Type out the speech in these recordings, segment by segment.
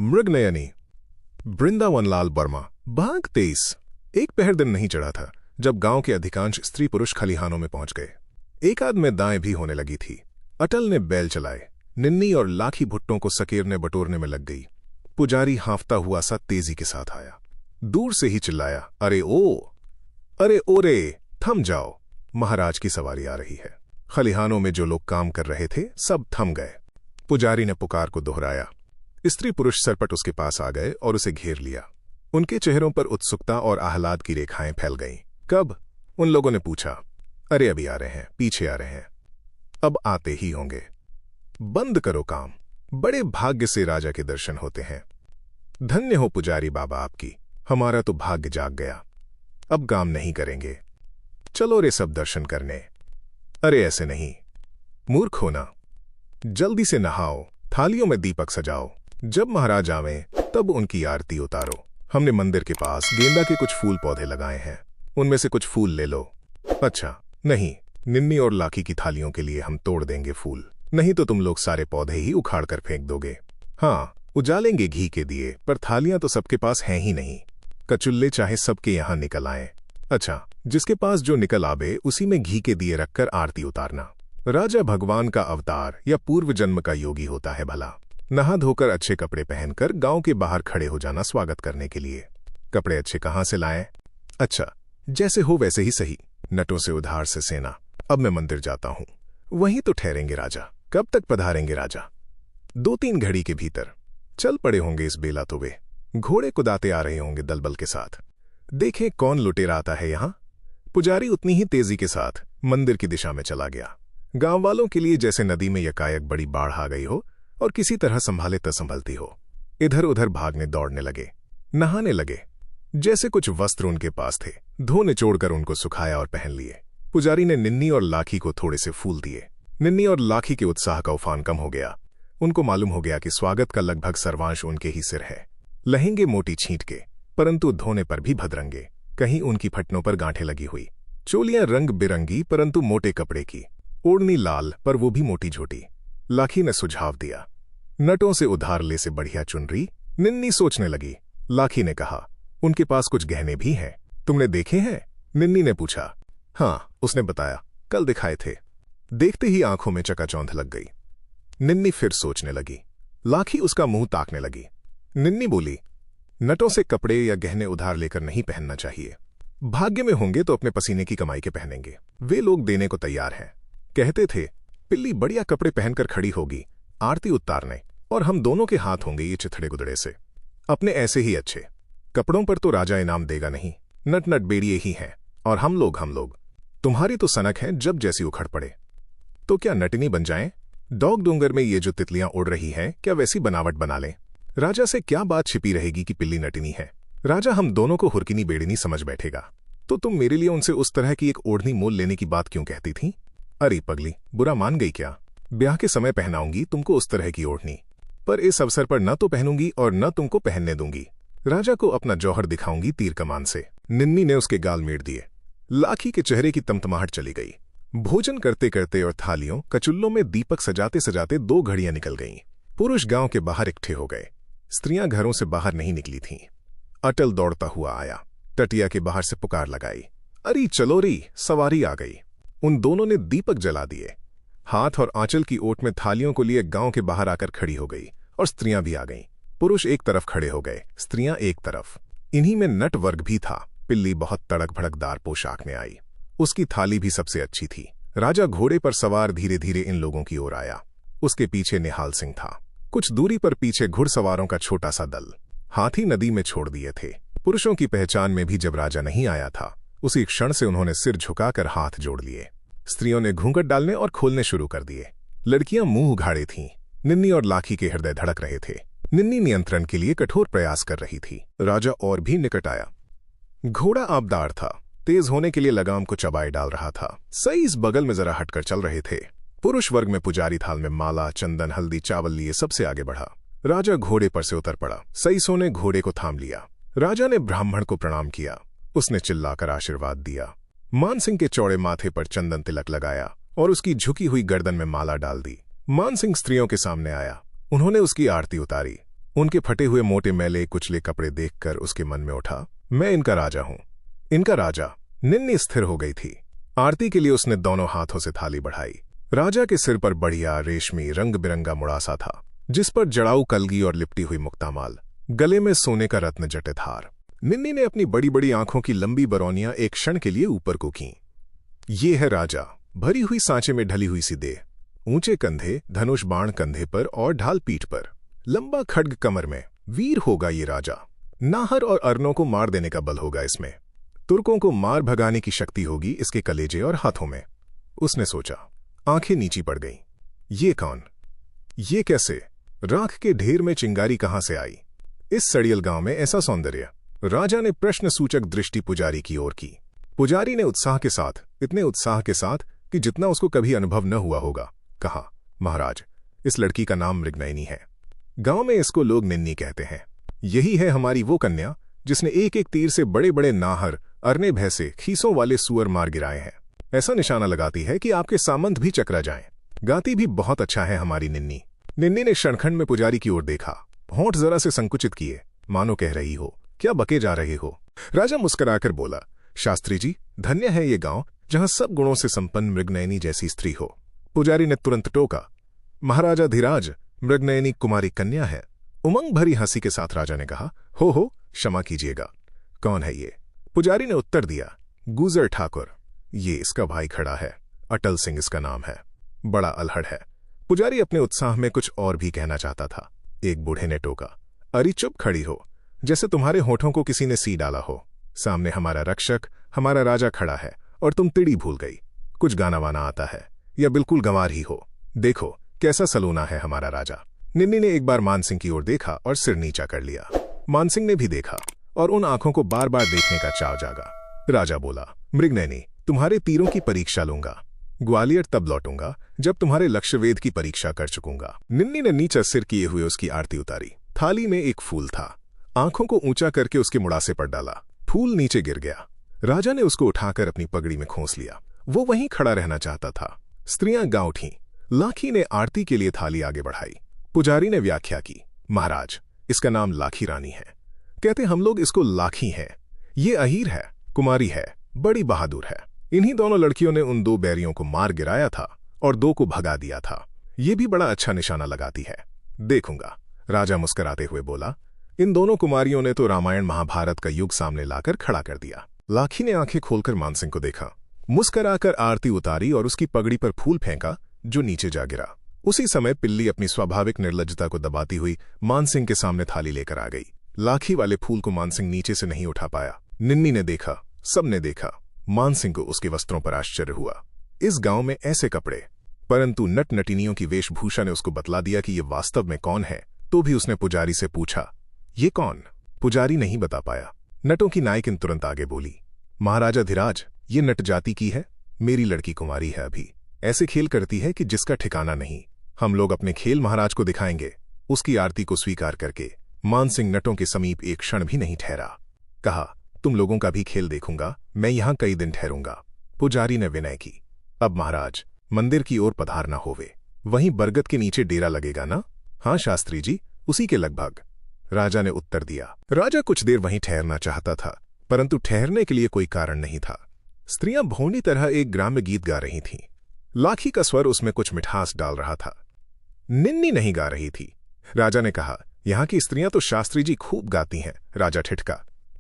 मृगनयनी। वृंदावनलाल वर्मा। भाग 23। एक पहर दिन नहीं चढ़ा था जब गांव के अधिकांश स्त्री पुरुष खलिहानों में पहुंच गए। एक आध में दाएं भी होने लगी थी। अटल ने बैल चलाए। निन्नी और लाखी भुट्टों को सकेरने बटोरने में लग गई। पुजारी हांफता हुआ सा तेजी के साथ आया। दूर से ही चिल्लाया, अरे ओ रे, थम जाओ, महाराज की सवारी आ रही है। खलिहानों में जो लोग काम कर रहे थे सब थम गए। पुजारी ने पुकार को दोहराया। स्त्री पुरुष सरपट उसके पास आ गए और उसे घेर लिया। उनके चेहरों पर उत्सुकता और आह्लाद की रेखाएं फैल गईं। कब? उन लोगों ने पूछा। अरे अभी आ रहे हैं, पीछे आ रहे हैं, अब आते ही होंगे। बंद करो काम, बड़े भाग्य से राजा के दर्शन होते हैं। धन्य हो पुजारी बाबा आपकी, हमारा तो भाग्य जाग गया। अब काम नहीं करेंगे, चलो रे सब दर्शन करने। अरे ऐसे नहीं, मूर्ख हो ना, जल्दी से नहाओ, थालियों में दीपक सजाओ, जब महाराज आवें तब उनकी आरती उतारो। हमने मंदिर के पास गेंदा के कुछ फूल पौधे लगाए हैं, उनमें से कुछ फूल ले लो। अच्छा नहीं, निन्नी और लाखी की थालियों के लिए हम तोड़ देंगे फूल, नहीं तो तुम लोग सारे पौधे ही उखाड़ कर फेंक दोगे। हाँ, उजालेंगे घी के दिए, पर थालियां तो सबके पास हैं ही नहीं। कचुल्ले चाहे सबके यहां निकल आए। अच्छा, जिसके पास जो निकल आवे उसी में घी के दिए रखकर आरती उतारना। राजा भगवान का अवतार या पूर्व जन्म का योगी होता है भला। नहा धोकर अच्छे कपड़े पहनकर गांव के बाहर खड़े हो जाना स्वागत करने के लिए। कपड़े अच्छे कहां से लाएं? अच्छा, जैसे हो वैसे ही सही, नटों से उधार से सेना। अब मैं मंदिर जाता हूं, वहीं तो ठहरेंगे राजा। कब तक पधारेंगे राजा? 2-3 घड़ी के भीतर। चल पड़े होंगे इस बेला तो वे, घोड़े कुदाते आ रहे होंगे दलबल के साथ। देखें कौन लुटेरा आता है यहां। पुजारी उतनी ही तेजी के साथ मंदिर की दिशा में चला गया। गांव वालों के लिए जैसे नदी में यकायक बड़ी बाढ़ आ गई हो और किसी तरह संभाले त संभलती हो। इधर उधर भागने दौड़ने लगे, नहाने लगे। जैसे कुछ वस्त्र उनके पास थे, धो निचोड़कर उनको सुखाया और पहन लिए। पुजारी ने निन्नी और लाखी को थोड़े से फूल दिए। निन्नी और लाखी के उत्साह का उफान कम हो गया। उनको मालूम हो गया कि स्वागत का लगभग सर्वांश उनके ही सिर है। लहेंगे मोटी छींट के, परंतु धोने पर भी भद्रंगे। कहीं उनकी फटनों पर गांठें लगी हुई। चोलियां रंग बिरंगी परंतु मोटे कपड़े की, ओढ़नी लाल पर वो भी मोटी झोटी। लाखी ने सुझाव दिया, नटों से उधार ले से बढ़िया चुनरी। निन्नी सोचने लगी। लाखी ने कहा, उनके पास कुछ गहने भी हैं, तुमने देखे हैं? निन्नी ने पूछा। हाँ, उसने बताया, कल दिखाए थे। देखते ही आंखों में चकाचौंध लग गई। निन्नी फिर सोचने लगी। लाखी उसका मुंह ताकने लगी। निन्नी बोली, नटों से कपड़े या गहने उधार लेकर नहीं पहनना चाहिए। भाग्य में होंगे तो अपने पसीने की कमाई के पहनेंगे। वे लोग देने को तैयार हैं। कहते थे पिल्ली बढ़िया कपड़े पहनकर खड़ी होगी आरती उतारने, और हम दोनों के हाथ होंगे ये चिथड़े गुदड़े से। अपने ऐसे ही अच्छे कपड़ों पर तो राजा इनाम देगा नहीं। नट नट बेड़िए ही हैं, और हम लोग तुम्हारी तो सनक है जब जैसी उखड़ पड़े। तो क्या नटनी बन जाएं? डॉग डूंगर में ये जो तितलियां उड़ रही हैं, क्या वैसी बनावट बना लें? राजा से क्या बात छिपी रहेगी कि पिल्ली नटनी है? राजा हम दोनों को हुरकिनी बेड़िनी समझ बैठेगा। तो तुम मेरे लिए उनसे उस तरह की एक ओढ़नी मोल लेने की बात क्यों कहती थी? अरे पगली, बुरा मान गई क्या? ब्याह के समय पहनाऊंगी तुमको उस तरह की ओढ़नी, पर इस अवसर पर न तो पहनूंगी और न तुमको पहनने दूंगी। राजा को अपना जौहर दिखाऊंगी तीर कमान से। निन्नी ने उसके गाल मेड़ दिए। लाखी के चेहरे की तमतमाहट चली गई। भोजन करते करते और थालियों कचुल्लों में दीपक सजाते सजाते 2 घड़ियां निकल गईं। पुरुष गांव के बाहर इकट्ठे हो गए। स्त्रियां घरों से बाहर नहीं निकली थीं। अटल दौड़ता हुआ आया। टटिया के बाहर से पुकार लगाई, अरे चलो री, सवारी आ गई। उन दोनों ने दीपक जला दिए। हाथ और आंचल की ओट में थालियों को लिए गांव के बाहर आकर खड़ी हो गई, और स्त्रियां भी आ गईं। पुरुष एक तरफ खड़े हो गए, स्त्रियां एक तरफ। इन्हीं में नट वर्ग भी था। पिल्ली बहुत तड़क भड़कदार पोशाक में आई। उसकी थाली भी सबसे अच्छी थी। राजा घोड़े पर सवार धीरे धीरे इन लोगों की ओर आया। उसके पीछे निहाल सिंह था। कुछ दूरी पर पीछे घुड़सवारों का छोटा सा दल। हाथी नदी में छोड़ दिए थे। पुरुषों की पहचान में भी जब राजा नहीं आया था, उसी क्षण से उन्होंने सिर झुकाकर हाथ जोड़ लिए। स्त्रियों ने घूंघट डालने और खोलने शुरू कर दिए। लड़कियां मुंह उघाड़े थीं। निन्नी और लाखी के हृदय धड़क रहे थे। निन्नी नियंत्रण के लिए कठोर प्रयास कर रही थी। राजा और भी निकट आया। घोड़ा आबदार था, तेज होने के लिए लगाम को चबाए डाल रहा था। सही इस बगल में जरा हटकर चल रहे थे। पुरुष वर्ग में पुजारी थाल में माला, चंदन, हल्दी, चावल लिए सबसे आगे बढ़ा। राजा घोड़े पर से उतर पड़ा। सईसों ने घोड़े को थाम लिया। राजा ने ब्राह्मण को प्रणाम किया। उसने चिल्लाकर आशीर्वाद दिया। मानसिंह के चौड़े माथे पर चंदन तिलक लगाया और उसकी झुकी हुई गर्दन में माला डाल दी। मानसिंह स्त्रियों के सामने आया। उन्होंने उसकी आरती उतारी। उनके फटे हुए मोटे मैले कुचले कपड़े देखकर उसके मन में उठा, मैं इनका राजा हूं, इनका राजा। निन्नी स्थिर हो गई थी। आरती के लिए उसने दोनों हाथों से थाली बढ़ाई। राजा के सिर पर बढ़िया रेशमी रंग बिरंगा मुड़ासा था, जिस पर जड़ाऊ कलगी और लिपटी हुई मुक्तामाल, गले में सोने का रत्न जटित हार। निन्नी ने अपनी बड़ी बड़ी आंखों की लंबी बरौनियां एक क्षण के लिए ऊपर को कीं। ये है राजा, भरी हुई सांचे में ढली हुई सी देह, ऊंचे कंधे, धनुष बाण कंधे पर और ढाल पीठ पर, लंबा खड्ग कमर में। वीर होगा ये राजा। नाहर और अरनों को मार देने का बल होगा इसमें। तुर्कों को मार भगाने की शक्ति होगी इसके कलेजे और हाथों में। उसने सोचा। आंखें नीची पड़ गईं। ये कौन? ये कैसे? राख के ढेर में चिंगारी कहां से आई? इस सड़ियल गांव में ऐसा सौंदर्य? राजा ने प्रश्न सूचक दृष्टि पुजारी की ओर की। पुजारी ने उत्साह के साथ, इतने उत्साह के साथ कि जितना उसको कभी अनुभव न हुआ होगा, कहा, महाराज, इस लड़की का नाम मृगनयनी है। गांव में इसको लोग निन्नी कहते हैं। यही है हमारी वो कन्या जिसने एक एक तीर से बड़े बड़े नाहर, अरने भैंसे, खीसों वाले सुअर मार गिराए हैं। ऐसा निशाना लगाती है कि आपके सामंत भी चकरा जाएं। गाती भी बहुत अच्छा है हमारी निन्नी। निन्नी ने क्षणखंड में पुजारी की ओर देखा, होंठ जरा से संकुचित किए, मानो कह रही हो, क्या बके जा रहे हो? राजा मुस्कुराकर बोला, शास्त्री जी, धन्य है ये गांव जहां सब गुणों से संपन्न मृगनयनी जैसी स्त्री हो। पुजारी ने तुरंत टोका, महाराजा धीराज, मृगनयनी कुमारी कन्या है। उमंग भरी हंसी के साथ राजा ने कहा, हो, क्षमा कीजिएगा। कौन है ये? पुजारी ने उत्तर दिया, गुजर ठाकुर। ये इसका भाई खड़ा है, अटल सिंह इसका नाम है। बड़ा अल्हड़ है। पुजारी अपने उत्साह में कुछ और भी कहना चाहता था। एक बूढ़े ने टोका, अरे चुप खड़ी हो, जैसे तुम्हारे होठों को किसी ने सी डाला हो। सामने हमारा रक्षक, हमारा राजा खड़ा है और तुम तिड़ी भूल गई। कुछ गाना वाना आता है या बिल्कुल गंवार ही हो? देखो कैसा सलूना है हमारा राजा। निन्नी ने एक बार मानसिंह की ओर देखा और सिर नीचा कर लिया। मानसिंह ने भी देखा और उन आंखों को बार बार देखने का चाव जागा। राजा बोला, मृगनयनी, तुम्हारे तीरों की परीक्षा लूंगा। ग्वालियर तब लौटूंगा जब तुम्हारे लक्ष्यवेध की परीक्षा कर चुकूंगा। निन्नी ने नीचा सिर किए हुए उसकी आरती उतारी। थाली में एक फूल था। आंखों को ऊंचा करके उसके मुड़ासे पर डाला। फूल नीचे गिर गया। राजा ने उसको उठाकर अपनी पगड़ी में खोस लिया। वो वहीं खड़ा रहना चाहता था। स्त्रियां गा उठीं। लाखी ने आरती के लिए थाली आगे बढ़ाई। पुजारी ने व्याख्या की, महाराज, इसका नाम लाखी रानी है। कहते हम लोग इसको लाखी हैं। ये अहीर है, कुमारी है, बड़ी बहादुर है। इन्हीं दोनों लड़कियों ने उन दो बैरियों को मार गिराया था और दो को भगा दिया था। ये भी बड़ा अच्छा निशाना लगाती है। देखूंगा। राजा मुस्कुराते हुए बोला, इन दोनों कुमारियों ने तो रामायण महाभारत का युग सामने लाकर खड़ा कर दिया। लाखी ने आंखें खोलकर मानसिंह को देखा, मुस्कुराकर आरती उतारी और उसकी पगड़ी पर फूल फेंका जो नीचे जा गिरा। उसी समय पिल्ली अपनी स्वाभाविक निर्लज्जता को दबाती हुई मानसिंह के सामने थाली लेकर आ गई। लाखी वाले फूल को मानसिंह नीचे से नहीं उठा पाया। निन्नी ने देखा, सबने देखा। मानसिंह को उसके वस्त्रों पर आश्चर्य हुआ। इस गांव में ऐसे कपड़े, परंतु नट नटिनियों की वेशभूषा ने उसको बतला दिया कि ये वास्तव में कौन है। तो भी उसने पुजारी से पूछा, ये कौन? पुजारी नहीं बता पाया। नटों की नायकिन तुरंत आगे बोली, महाराजा धीराज, ये नट जाति की है। मेरी लड़की कुमारी है, अभी ऐसे खेल करती है कि जिसका ठिकाना नहीं। हम लोग अपने खेल महाराज को दिखाएंगे। उसकी आरती को स्वीकार करके मानसिंह नटों के समीप एक क्षण भी नहीं ठहरा। कहा, तुम लोगों का भी खेल देखूंगा, मैं यहां कई दिन ठहरूंगा। पुजारी ने विनय की, अब महाराज मंदिर की ओर पधारना होवे। वहीं बरगद के नीचे डेरा लगेगा ना? हाँ शास्त्री जी, उसी के लगभग, राजा ने उत्तर दिया। राजा कुछ देर वहीं ठहरना चाहता था, परंतु ठहरने के लिए कोई कारण नहीं था। स्त्रियां भौनी तरह एक ग्राम्य गीत गा रही थीं। लाखी का स्वर उसमें कुछ मिठास डाल रहा था। निन्नी नहीं गा रही थी। राजा ने कहा, यहां की स्त्रियां तो शास्त्री जी खूब गाती हैं। राजा ठिठका।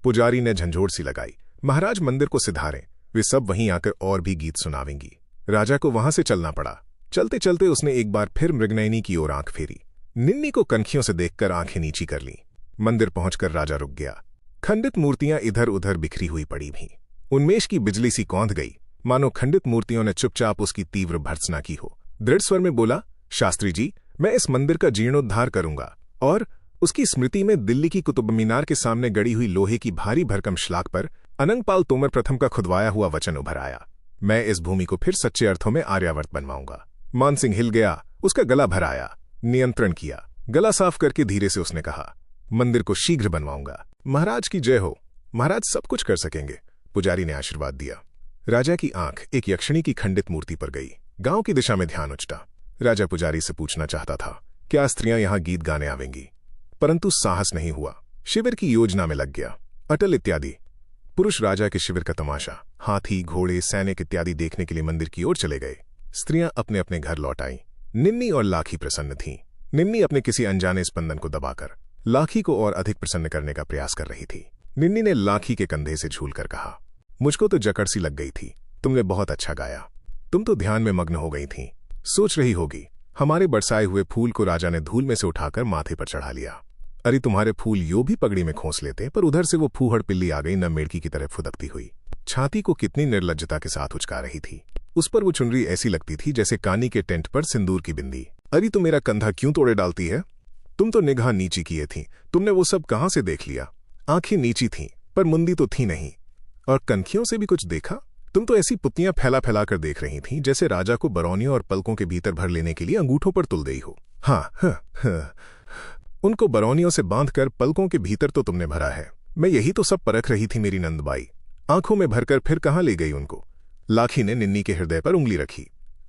पुजारी ने झंझोड़ सी लगाई, महाराज मंदिर को सिधारें, वे सब वहीं आकर और भी गीत सुनावेंगी। राजा को वहां से चलना पड़ा। चलते चलते उसने एक बार फिर मृगनयनी की ओर आंख फेरी। निन्नी को कनखियों से देखकर आंखें नीची कर लीं। मंदिर पहुंचकर राजा रुक गया। खंडित मूर्तियां इधर उधर बिखरी हुई पड़ी भीं। उन्मेष की बिजली सी कौंध गई, मानो खंडित मूर्तियों ने चुपचाप उसकी तीव्र भर्त्सना की हो। दृढ़ स्वर में बोला, शास्त्री जी, मैं इस मंदिर का जीर्णोद्धार करूंगा और उसकी स्मृति में दिल्ली की कुतुब मीनार के सामने गड़ी हुई लोहे की भारी भरकम श्लाघ पर अनंगपाल तोमर प्रथम का खुदवाया हुआ वचन उभर आया। मैं इस भूमि को फिर सच्चे अर्थों में आर्यावर्त बनवाऊंगा। मानसिंह हिल गया, उसका गला भर आया। नियंत्रण किया, गला साफ करके धीरे से उसने कहा, मंदिर को शीघ्र बनवाऊंगा। महाराज की जय हो। महाराज सब कुछ कर सकेंगे। पुजारी ने आशीर्वाद दिया। राजा की आंख एक यक्षिणी की खंडित मूर्ति पर गई। गांव की दिशा में ध्यान उचटा। राजा पुजारी से पूछना चाहता था, क्या स्त्रियां यहां गीत गाने आवेंगी? परंतु साहस नहीं हुआ। शिविर की योजना में लग गया। अटल इत्यादि पुरुष राजा के शिविर का तमाशा, हाथी, घोड़े, सैनिक इत्यादि देखने के लिए मंदिर की ओर चले गए। स्त्रियां अपने अपने घर लौट आईं। निन्नी और लाखी प्रसन्न थीं। निन्नी अपने किसी अनजाने स्पंदन को दबाकर लाखी को और अधिक प्रसन्न करने का प्रयास कर रही थी। निन्नी ने लाखी के कंधे से झूलकर कहा, मुझको तो जकड़ सी लग गई थी, तुमने बहुत अच्छा गाया। तुम तो ध्यान में मग्न हो गई थीं। सोच रही होगी, हमारे बरसाए हुए फूल को राजा ने धूल में से उठाकर माथे पर चढ़ा लिया। अरे तुम्हारे फूल यो भी पगड़ी में खोस लेते, पर उधर से वो फूहड़ पिल्ली आ गई, न मेढ़की की तरह फुदकती हुई। छाती को कितनी निर्लज्जता के साथ उचका रही थी। उस पर वो चुनरी ऐसी लगती थी जैसे कानी के टेंट पर सिंदूर की बिंदी। अरे तो मेरा कंधा क्यों तोड़े डालती है? तुम तो निगाह नीची किए थी, तुमने वो सब कहां से देख लिया? आंखें नीची थीं, पर मुंदी तो थी नहीं। और कनखियों से भी कुछ देखा? तुम तो ऐसी पुत्तियां फैला फैला कर देख रही थीं जैसे राजा को बरौनियों और पलकों के भीतर भर लेने के लिए अंगूठों पर तुल गई हो। हाँ, उनको बरौनियों से बांधकर पलकों के भीतर तो तुमने भरा है। मैं यही तो सब परख रही थी मेरी नंदबाई। आंखों में भरकर फिर कहां ले गई उनको? लाखी ने निन्नी के हृदय पर उंगली रखी।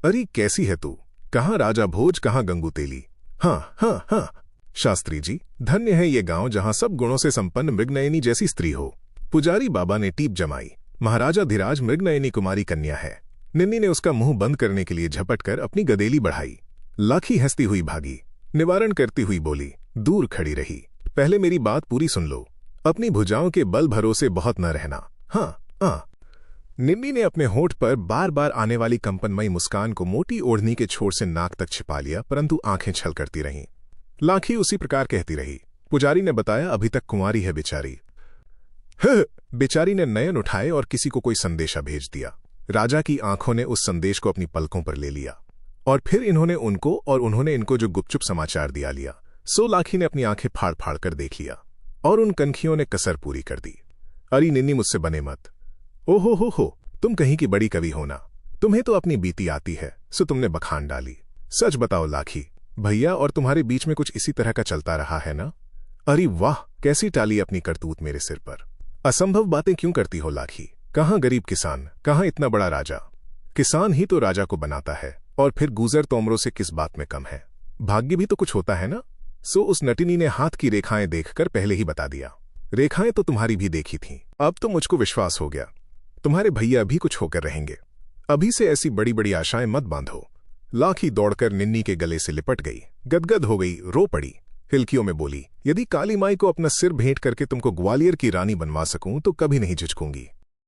अरे कैसी है तू? कहां राजा भोज, कहां गंगू तेली? हाँ, शास्त्री जी, धन्य है ये गांव जहां सब गुणों से संपन्न मृगनयनी जैसी स्त्री हो। पुजारी बाबा ने टीप जमाई। महाराजा धीराज मृगनयनी कुमारी कन्या है। निन्नी ने उसका मुंह बंद करने के लिए झपट कर अपनी गदेली बढ़ाई। लाखी हंसती हुई भागी। निवारण करती हुई बोली, दूर खड़ी रही। पहले मेरी बात पूरी सुन लो। अपनी भुजाओं के बल भरोसे बहुत न रहना। हाँ। निन्नी ने अपने होठ पर बार बार आने वाली कंपनमयी मुस्कान को मोटी ओढ़नी के छोर से नाक तक छिपा लिया, परंतु आंखें छल करती रहीं। लाखी उसी प्रकार कहती रही। पुजारी ने बताया, अभी तक कुंवारी है बेचारी। बेचारी ने नयन उठाए और किसी को कोई संदेशा भेज दिया। राजा की आंखों ने उस संदेश को अपनी पलकों पर ले लिया और फिर इन्होंने उनको और उन्होंने इनको जो गुपचुप समाचार दिया लिया। सो लाखी ने अपनी आंखें फाड़ फाड़ कर देख लिया और उन कनखियों ने कसर पूरी कर दी। अरे निन्नी, मुझसे बने मत। ओहो हो, तुम कहीं की बड़ी कवि हो ना। तुम्हें तो अपनी बीती आती है, सो तुमने बखान डाली। सच बताओ लाखी, भैया और तुम्हारे बीच में कुछ इसी तरह का चलता रहा है ना? अरे वाह, कैसी टाली अपनी करतूत मेरे सिर पर। असंभव बातें क्यों करती हो लाखी? कहां गरीब किसान, कहां इतना बड़ा राजा? किसान ही तो राजा को बनाता है, और फिर गूजर तोमरों से किस बात में कम है? भाग्य भी तो कुछ होता है ना? सो उस नटिनी ने हाथ की रेखाएं देखकर पहले ही बता दिया। रेखाएं तो तुम्हारी भी देखी थीं। अब तो मुझको विश्वास हो गया, तुम्हारे भैया भी कुछ होकर रहेंगे। अभी से ऐसी बड़ी बड़ी आशाएं मत बांधो। लाखी दौड़कर निन्नी के गले से लिपट गई, गदगद हो गई, रो पड़ी। हिलकियों में बोली, यदि काली माई को अपना सिर भेंट करके तुमको ग्वालियर की रानी बनवा सकूं तो कभी नहीं झिझकूंगी।